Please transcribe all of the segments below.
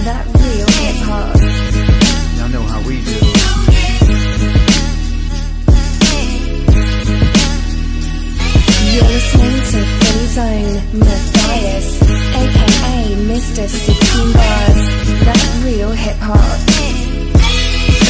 that real hip hop. Y'all know how we do. You're listening to Philly Zone Matthias, aka Mr. 16 Bars, that real hip hop.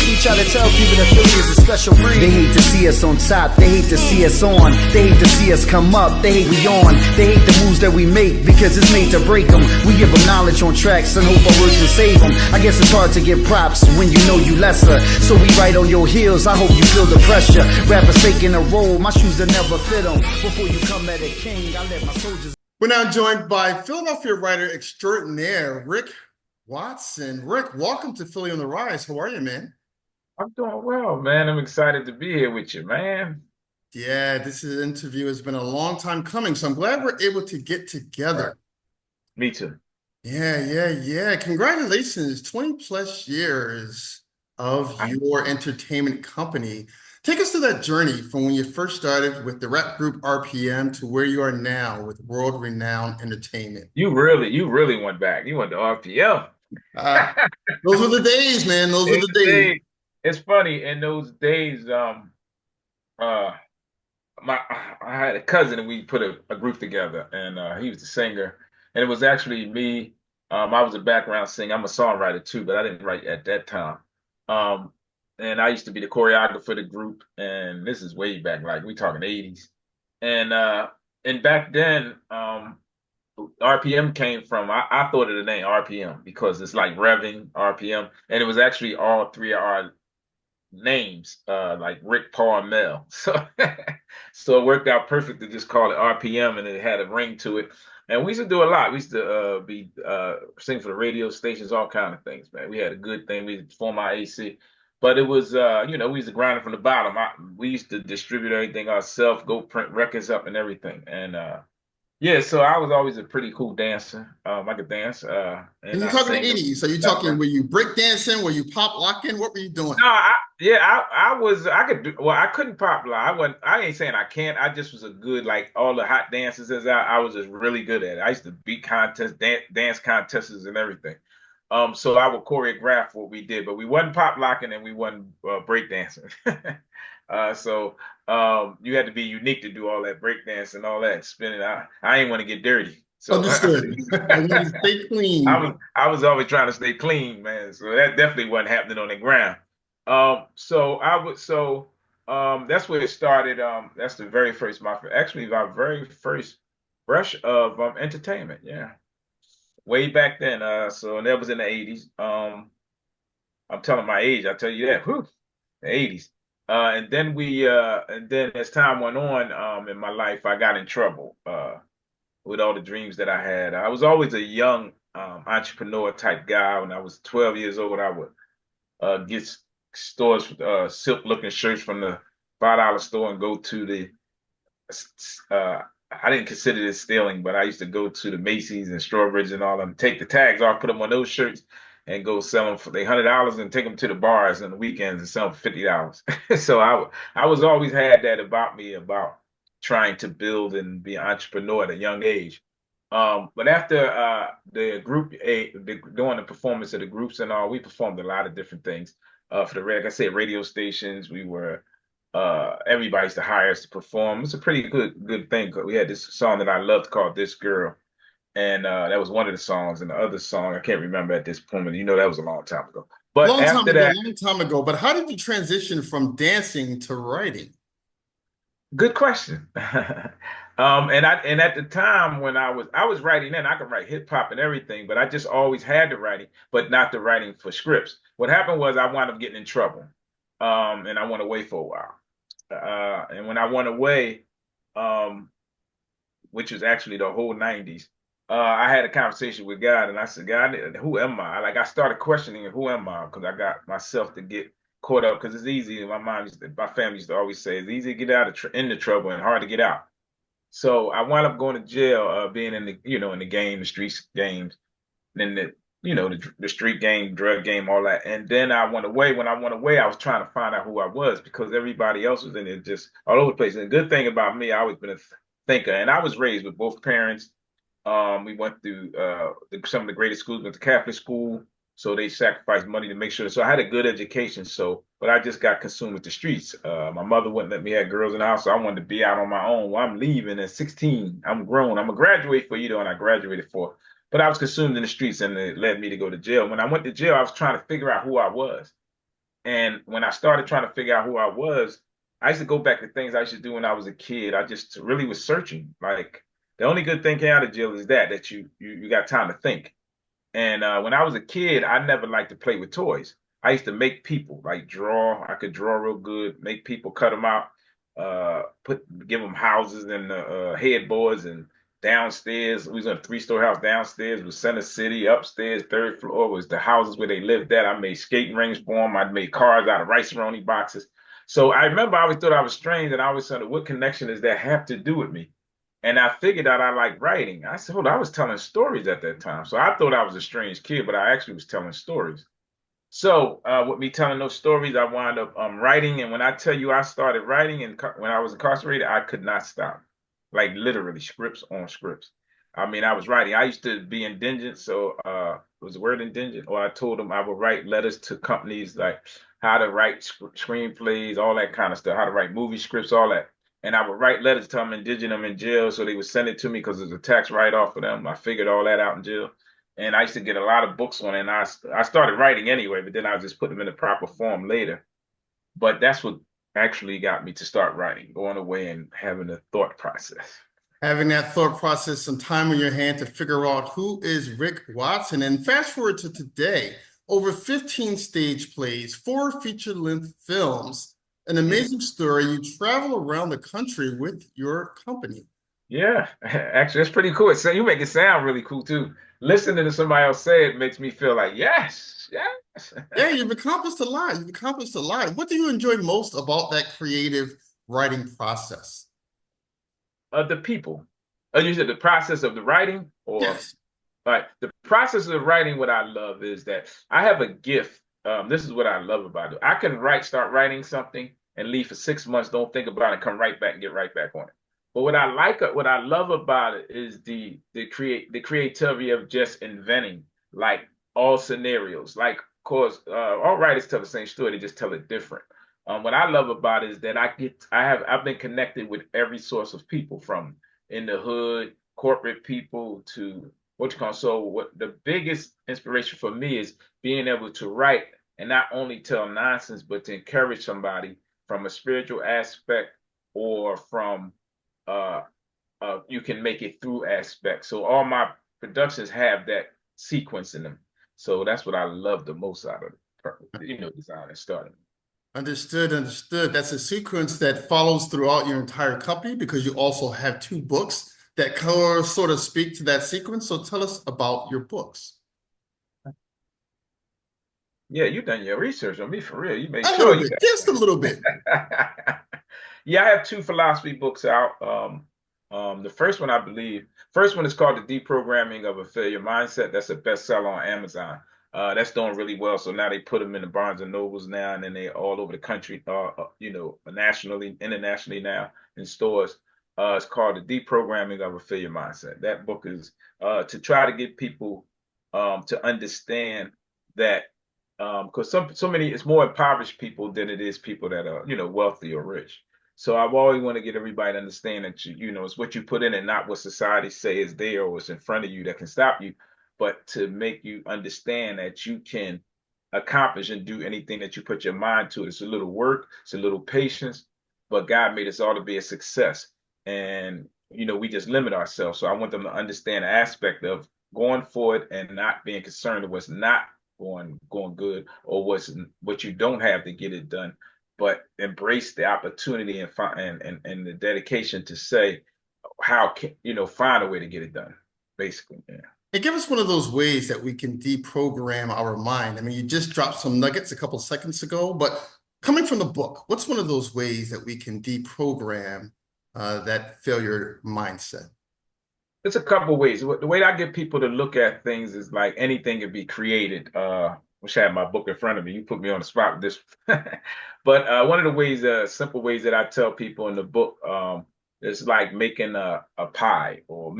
We try to tell people that Philly is a special breed. They hate to see us on top, they hate to see us on, they hate to see us come up, they hate we on, they hate the moves that we make because it's made to break them. We give them knowledge on tracks and hope our words can save them. I guess it's hard to get props when you know you lesser, so we right on your heels. I hope you feel the pressure. Rappers taking a roll, my shoes that never fit them. Before you come at a king, I let my soldiers. We're now joined by Philadelphia writer extraordinaire Rick Watson. Rick, welcome to Philly on the Rise. How are you, man? I'm doing well, man. I'm excited to be here with you, man. Yeah, this interview has been a long time coming, so I'm glad we're able to get together. Me too. Yeah. Congratulations, 20 plus years of your entertainment company. Take us through that journey from when you first started with the rap group RPM to where you are now with world-renowned entertainment. You really went back. You went to RPM. Those were the days, man. Those were the days. It's funny, in those days, I had a cousin and we put a group together, and he was the singer, and it was actually me. I was a background singer. I'm a songwriter too, but I didn't write at that time. And I used to be the choreographer for the group, and this is way back, like we talking 80s. And back then, RPM came from, I thought of the name RPM because it's like revving RPM, and it was actually all three of our names, like Rick, Paul, and Mel. So it worked out perfect to just call it RPM, and it had a ring to it. And we used to do a lot. We used to sing for the radio stations, all kind of things, man. We had a good thing. We used to perform our AC. But it was, we used to grind it from the bottom. We used to distribute everything ourselves, go print records up and everything. And yeah, so I was always a pretty cool dancer. I could dance. And you're talking the 80s. So you're talking, were you break dancing? Were you pop locking? What were you doing? No, I couldn't pop lock. I ain't saying I can't. I just was a good, like all the hot dances I was just really good at it. I used to beat contests, dance contests and everything. So I would choreograph what we did, but we wasn't pop locking and we wasn't break dancing. So you had to be unique to do all that break dance and all that spinning. I ain't want to get dirty. So understood. I want to stay clean. I was always trying to stay clean, man. So that definitely wasn't happening on the ground. That's where it started. That's my very first brush of entertainment. Yeah. Way back then, so that was in the 80s. I'm telling my age, I tell you that. Whew, the 80s. And then as time went on, in my life, I got in trouble with all the dreams that I had. I was always a young entrepreneur type guy. When I was 12 years old, I would get stores, silk looking shirts from the $5 store and go to the I didn't consider this stealing, but I used to go to the Macy's and Strawbridge and all them, take the tags off, put them on those shirts, and go sell them for $100 and take them to the bars on the weekends and sell them for $50. So I was always had that about me, about trying to build and be an entrepreneur at a young age. But after the group, doing the performance of the groups and all, we performed a lot of different things for the, like I said, radio stations. We were everybody used to hire us to perform. It's a pretty good thing. We had this song that I loved called "This Girl," and that was one of the songs. And the other song I can't remember at this point. You know, that was a long time ago. But long time ago. But how did you transition from dancing to writing? Good question. And at the time when I was writing, then I could write hip hop and everything, but I just always had the writing, but not the writing for scripts. What happened was I wound up getting in trouble, and I went away for a while. And when I went away, which was actually the whole 90s, I had a conversation with God, and I said, God, who am I? Like I started questioning who am I, because I got myself to get caught up, because it's easy. My family used to always say it's easy to get out into trouble and hard to get out. So I wound up going to jail, being in the in the game, the streets games, and then the street game, drug game, all that. And then I went away. When I went away, I was trying to find out who I was, because everybody else was in it just all over the place. And the good thing about me, I always been a thinker, and I was raised with both parents. We went through some of the greatest schools. Went to Catholic school. So they sacrificed money to make sure. So I had a good education. So, but I just got consumed with the streets. My mother wouldn't let me have girls in the house, so I wanted to be out on my own. Well, I'm leaving at 16. I'm grown. I'm a graduate for, and I graduated for. But I was consumed in the streets, and it led me to go to jail. When I went to jail, I was trying to figure out who I was. And when I started trying to figure out who I was, I used to go back to things I used to do when I was a kid. I just really was searching. Like the only good thing came out of jail is that you got time to think. And when I was a kid, I never liked to play with toys. I used to make people, like draw. I could draw real good, make people, cut them out, give them houses and headboards. And downstairs, we was in a three-story house. Downstairs was Center City. Upstairs, third floor was the houses where they lived at. I made skating rings for them. I made cars out of Rice-A-Roni boxes. So I remember I always thought I was strange, and I always wondered, what connection does that have to do with me? And I figured out I like writing. I said, hold on, I was telling stories at that time. So I thought I was a strange kid, but I actually was telling stories. So with me telling those stories, I wound up writing. And when I tell you I started writing, and when I was incarcerated, I could not stop. Like literally scripts on scripts. I mean, I was writing. I used to be indigent, so was the word indigent? Or I told them I would write letters to companies like how to write screenplays, all that kind of stuff, how to write movie scripts, all that. And I would write letters to them, indigent them in jail, so they would send it to me because there's a tax write-off for them. I figured all that out in jail. And I used to get a lot of books on it. And I started writing anyway, but then I just put them in the proper form later. But that's what actually got me to start writing, going away and having a thought process. Having that thought process, some time on your hand to figure out who is Rick Watson. And fast forward to today, over 15 stage plays, 4 feature-length films, an amazing story. You travel around the country with your company. Yeah, actually, that's pretty cool. So you make it sound really cool too. Listening to somebody else say it makes me feel like, yes, yes. Yeah, you've accomplished a lot. You've accomplished a lot. What do you enjoy most about that creative writing process? The people. You said the process of the writing, or Yes. like the process of writing. What I love is that I have a gift. This is what I love about it. I can start writing something, and leave for 6 months, don't think about it, come right back and get right back on it. But what I love about it is the creativity of just inventing, like all scenarios. Like, of course, all writers tell the same story, they just tell it different. What I love about it is that I've been connected with every source of people, from in the hood, corporate people, to what you call. So what the biggest inspiration for me is being able to write and not only tell nonsense, but to encourage somebody from a spiritual aspect, or from uh, you can make it through aspect. So all my productions have that sequence in them. So that's what I love the most out of it, design and starting. Understood, understood. That's a sequence that follows throughout your entire company because you also have 2 books that sort of speak to that sequence. So tell us about your books. Yeah, you done your research on me for real. You made A sure little you bit, just a little bit. Yeah, I have 2 philosophy books out. The first one is called The Deprogramming of a Failure Mindset. That's a bestseller on Amazon. That's doing really well. So now they put them in the Barnes and Nobles now, and then they all over the country, nationally, internationally now in stores. It's called The Deprogramming of a Failure Mindset. That book is to try to get people to understand that, because so many, it's more impoverished people than it is people that are, wealthy or rich. So I've always want to get everybody to understand that it's what you put in and not what society say is there or what's in front of you that can stop you, but to make you understand that you can accomplish and do anything that you put your mind to. It's a little work, it's a little patience, but God made us all to be a success. And we just limit ourselves. So I want them to understand the aspect of going for it and not being concerned with what's not going good, or what you don't have to get it done, but embrace the opportunity and the dedication to say, how can find a way to get it done, basically. Yeah. And give us one of those ways that we can deprogram our mind. I mean, you just dropped some nuggets a couple seconds ago, but coming from the book, what's one of those ways that we can deprogram that failure mindset? It's a couple of ways. The way I get people to look at things is like anything can be created. Wish I had my book in front of me. You put me on the spot with this. But one of the ways, simple ways that I tell people in the book, is like making a pie, or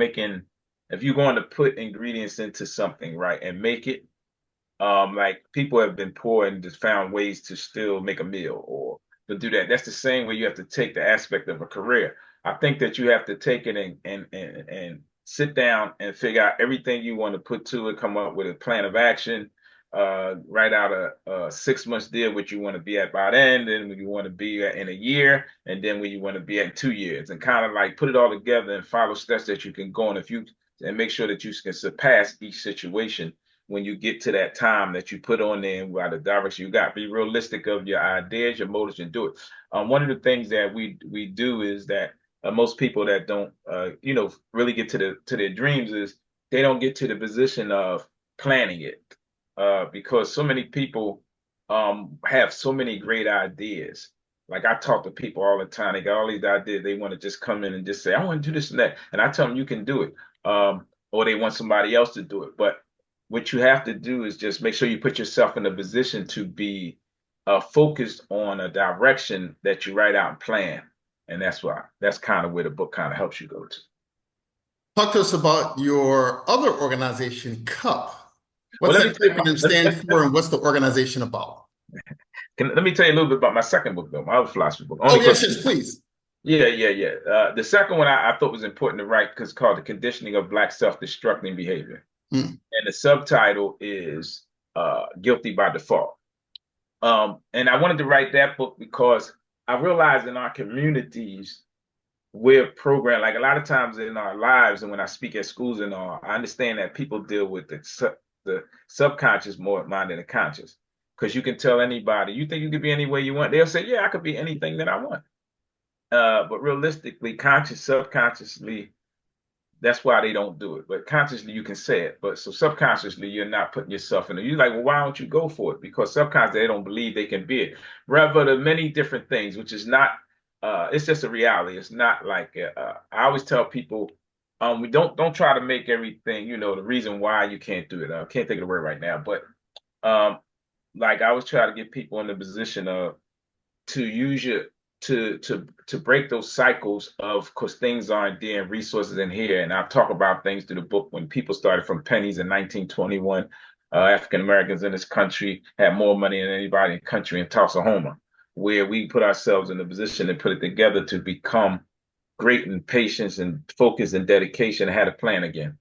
if you're going to put ingredients into something, right, and make it, Like people have been poor and just found ways to still make a meal or to do that. That's the same way you have to take the aspect of a career. I think that you have to take it and sit down and figure out everything you want to put to it, come up with a plan of action, write out a 6 months deal, what you want to be at by then, then when you want to be at in a year, and then where you want to be at in 2 years, and kind of like put it all together and follow steps that you can go on if you and make sure that you can surpass each situation when you get to that time that you put on there and by the direction you got. Be realistic of your ideas, your motives, and do it. One of the things that we do is that most people that don't really get to their dreams is they don't get to the position of planning it because so many people have so many great ideas. Like I talk to people all the time. They got all these ideas. They want to just come in and just say, I want to do this and that. And I tell them you can do it. Or they want somebody else to do it. But what you have to do is just make sure you put yourself in a position to be focused on a direction that you write out and plan. And that's kind of where the book kind of helps you go to. Talk to us about your other organization, CUP. Well, What's let that me tell acronym stand for, and what's the organization about? let me tell you a little bit about my second book, though, my other philosophy book. Oh, yes, please. Yeah. The second one I thought was important to write because it's called The Conditioning of Black Self-Destructing Behavior. And the subtitle is Guilty by Default. And I wanted to write that book because I realized in our communities, we're programmed, like a lot of times in our lives, and when I speak at schools and all, I understand that people deal with the subconscious more than the conscious. Because you can tell anybody, you think you could be any way you want. They'll say, yeah, I could be anything that I want. But realistically, subconsciously, that's why they don't do it. But consciously, you can say it. But so subconsciously, you're not putting yourself in it. You're like, well, why don't you go for it? Because subconsciously, they don't believe they can be it. Rather, the many different things, which is not, it's just a reality. It's not like, I always tell people, we don't try to make everything, the reason why you can't do it. I can't think of the word right now. But like I always try to get people in the position of to use your to break those cycles of because things aren't there and resources in here. And I talk about things through the book when people started from pennies in 1921. African Americans in this country had more money than anybody in the country in Tulsa, where we put ourselves in a position to put it together to become great in patience and focus and dedication and had a plan again.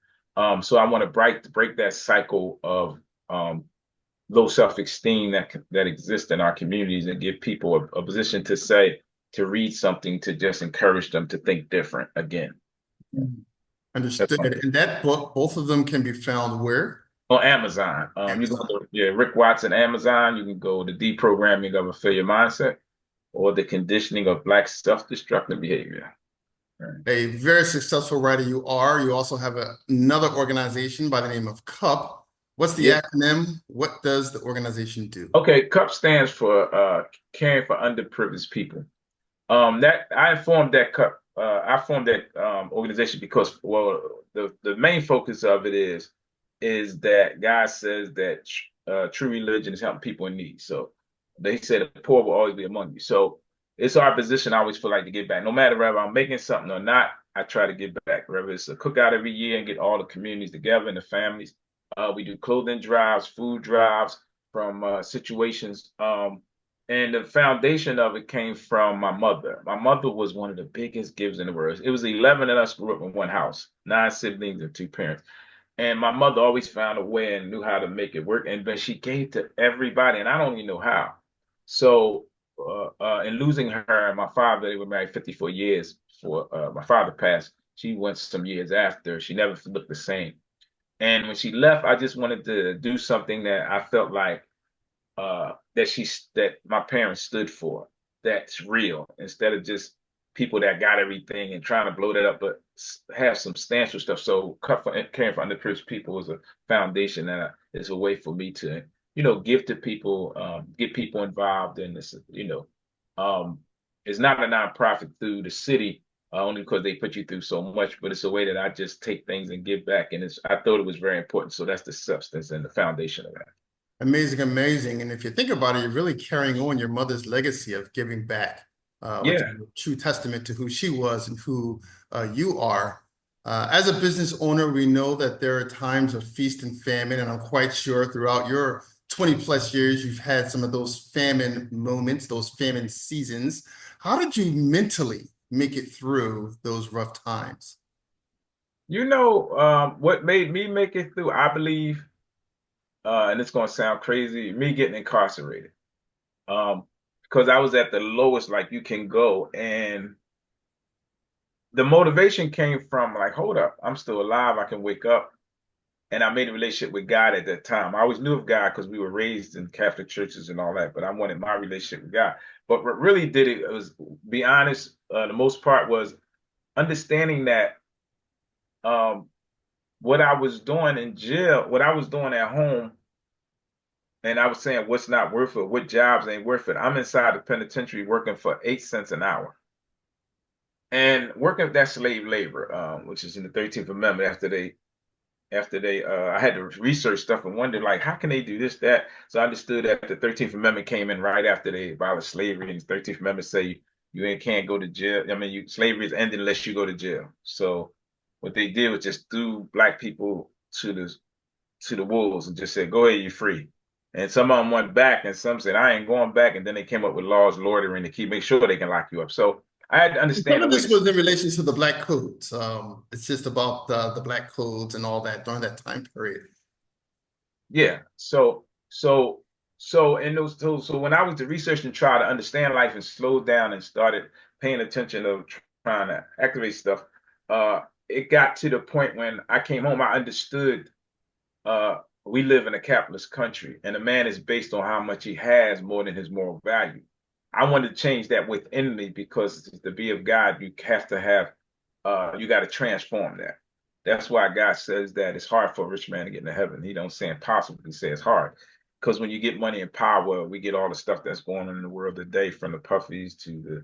So I want to break that cycle of low self-esteem that exists in our communities and give people a position to read something to just encourage them to think different again. Understood. And that book, both of them can be found where? On Amazon. You go to Rick Watson Amazon. You can go to Deprogramming of a Failure Mindset or The Conditioning of Black Self-Destructive Behavior. Right. A very successful writer you are. You also have another organization by the name of CUP. What's the acronym? What does the organization do? Okay, CUP stands for Caring for Underprivileged People. I formed that CUP. I formed that organization because, well, the main focus of it is that God says that true religion is helping people in need. So they said the poor will always be among you. So it's our position. I always feel like to give back, no matter whether I'm making something or not. I try to give back. Whether it's a cookout every year and get all the communities together and the families. We do clothing drives, food drives from situations. And the foundation of it came from my mother. My mother was one of the biggest givers in the world. It was 11 of us grew up in one house, 9 siblings and 2 parents. And my mother always found a way and knew how to make it work. And but she gave to everybody, and I don't even know how. So in losing her and my father, they were married 54 years before my father passed. She went some years after. She never looked the same. And when she left, I just wanted to do something that I felt like that my parents stood for. That's real, instead of just people that got everything and trying to blow that up, but have substantial stuff. So Caring for Underprivileged People is a foundation that is a way for me to, give to people, get people involved in this. It's not a nonprofit through the city. Only because they put you through so much, but it's a way that I just take things and give back. And I thought it was very important. So that's the substance and the foundation of that. Amazing, amazing. And if you think about it, you're really carrying on your mother's legacy of giving back. Which is a true testament to who she was and who you are. As a business owner, we know that there are times of feast and famine, and I'm quite sure throughout your 20 plus years, you've had some of those famine moments, those famine seasons. How did you mentally make it through those rough times? What made me make it through, I believe, and it's gonna sound crazy, me getting incarcerated. Um, because I was at the lowest like you can go, and the motivation came from like, hold up, I'm still alive, I can wake up. And I made a relationship with God at that time. I always knew of God because we were raised in Catholic churches and all that, but I wanted my relationship with God. But what really did it was, be honest, the most part was understanding that um, what I was doing in jail, what I was doing at home, and I was saying what's not worth it, what jobs ain't worth it. I'm inside the penitentiary working for 8 cents an hour. And working with that slave labor, which is in the 13th Amendment, I had to research stuff and wonder like how can they do this, that. So I understood that the 13th Amendment came in right after they abolished slavery, and the 13th Amendment say you can't go to jail. I mean, slavery is ended unless you go to jail. So what they did was just threw black people to the wolves and just said, go ahead, you're free. And some of them went back and some said, I ain't going back. And then they came up with laws loitering to make sure they can lock you up. So I had to Some understand the of way this this. was in relation to the Black Codes. It's just about the Black Codes and all that during that time period. Yeah. So in those so when I was to research and try to understand life and slow down and started paying attention of trying to activate stuff, it got to the point when I came home, I understood we live in a capitalist country and a man is based on how much he has more than his moral value. I wanted to change that within me because to be of God, you have to have you got to transform that. That's why God says that it's hard for a rich man to get into heaven. He don't say impossible. He says hard. Because when you get money and power, we get all the stuff that's going on in the world today, from the puffies to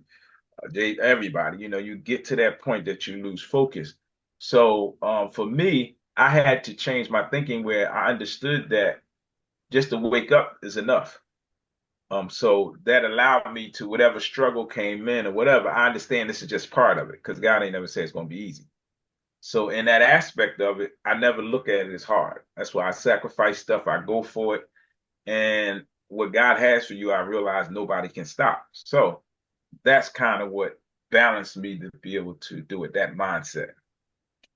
the everybody. You get to that point that you lose focus. So for me, I had to change my thinking where I understood that just to wake up is enough. So that allowed me to whatever struggle came in or whatever. I understand this is just part of it because God ain't never said it's going to be easy. So in that aspect of it, I never look at it as hard. That's why I sacrifice stuff. I go for it. And what God has for you, I realize nobody can stop. So that's kind of what balanced me to be able to do it, that mindset.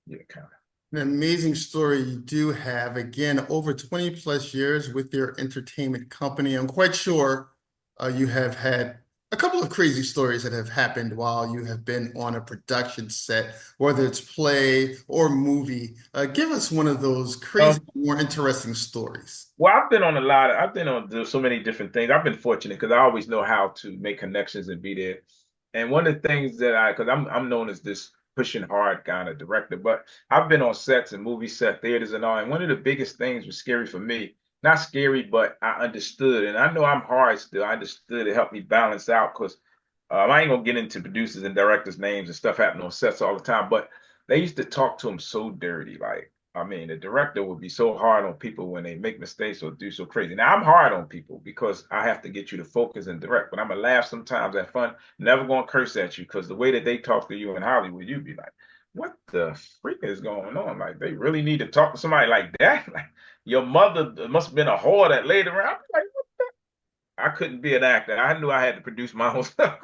Yeah, kind of. An amazing story you do have. Again, over 20 plus years with your entertainment company. I'm quite sure you have had a couple of crazy stories that have happened while you have been on a production set, whether it's play or movie. Give us one of those crazy, more interesting stories. Well, I've been on so many different things. I've been fortunate because I always know how to make connections and be there. And one of the things because I'm known as this pushing hard kind of director, but I've been on sets and movie set theaters and all. And one of the biggest things was scary for me. Not scary, but I understood. And I know I'm hard still. I understood it helped me balance out because I ain't gonna get into producers and directors' names and stuff happening on sets all the time, but they used to talk to them so dirty. Like, I mean, the director would be so hard on people when they make mistakes or do so crazy. Now I'm hard on people because I have to get you to focus and direct, but I'm gonna laugh sometimes, have fun, never gonna curse at you because the way that they talk to you in Hollywood, you'd be like, what the freak is going on? Like, they really need to talk to somebody like that? Like, your mother must have been a whore that laid around. Like, I couldn't be an actor. I knew I had to produce my own stuff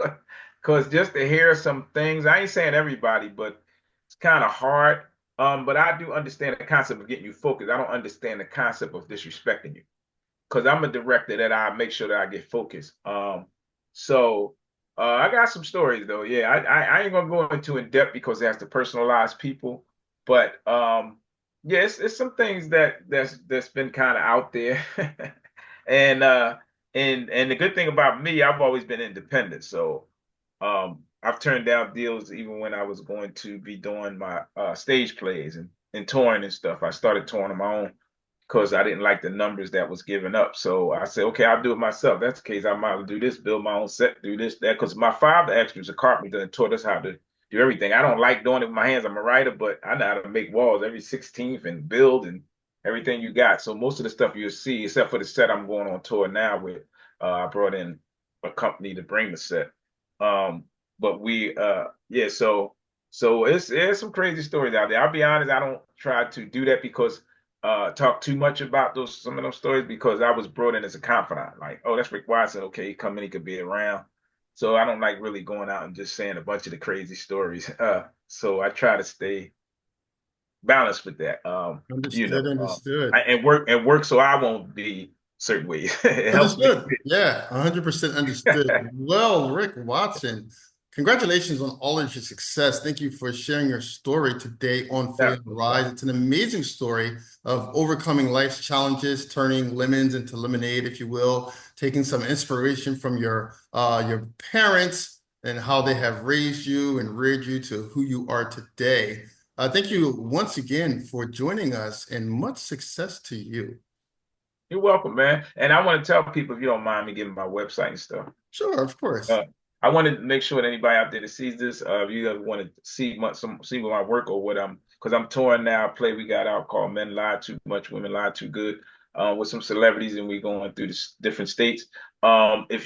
because just to hear some things, I ain't saying everybody, but it's kind of hard. But I do understand the concept of getting you focused. I don't understand the concept of disrespecting you because I'm a director that I make sure that I get focused. So I got some stories though. Yeah, I ain't gonna go into in depth because it has to personalize people, but yeah, it's some things that's been kind of out there, and and the good thing about me, I've always been independent. So I've turned down deals even when I was going to be doing my stage plays and touring and stuff. I started touring on my own because I didn't like the numbers that was given up. So I said, okay, I'll do it myself. That's the case. I might do this, build my own set, do this, that. Because my father actually was a carpenter and taught us how to do everything. I don't like doing it with my hands. I'm a writer, but I know how to make walls every 16th and build and everything you got. So most of the stuff you'll see, except for the set I'm going on tour now with, I brought in a company to bring the set. But we, yeah, So it's some crazy stories out there. I'll be honest, I don't try to do that because talk too much about some of those stories because I was brought in as a confidant. Like, oh, that's Rick Watson. Okay, he come in, he could be around. So I don't like really going out and just saying a bunch of the crazy stories. So I try to stay balanced with that. Understood, understood. And work so I won't be certain ways. It helps me. Understood. Yeah, 100% understood. Well, Rick Watson, congratulations on all of your success. Thank you for sharing your story today on Fully Yeah. on the Rise. It's an amazing story of overcoming life's challenges, turning lemons into lemonade, if you will, taking some inspiration from your parents and how they have raised you and reared you to who you are today. Thank you once again for joining us, and much success to you. You're welcome, man. And I want to tell people, if you don't mind me giving my website and stuff. Sure, of course. I want to make sure that anybody out there that sees this, if you ever want to see see my work or what because I'm touring now, a play we got out called Men Lie Too Much, Women Lie Too Good, with some celebrities, and we going through the different states. If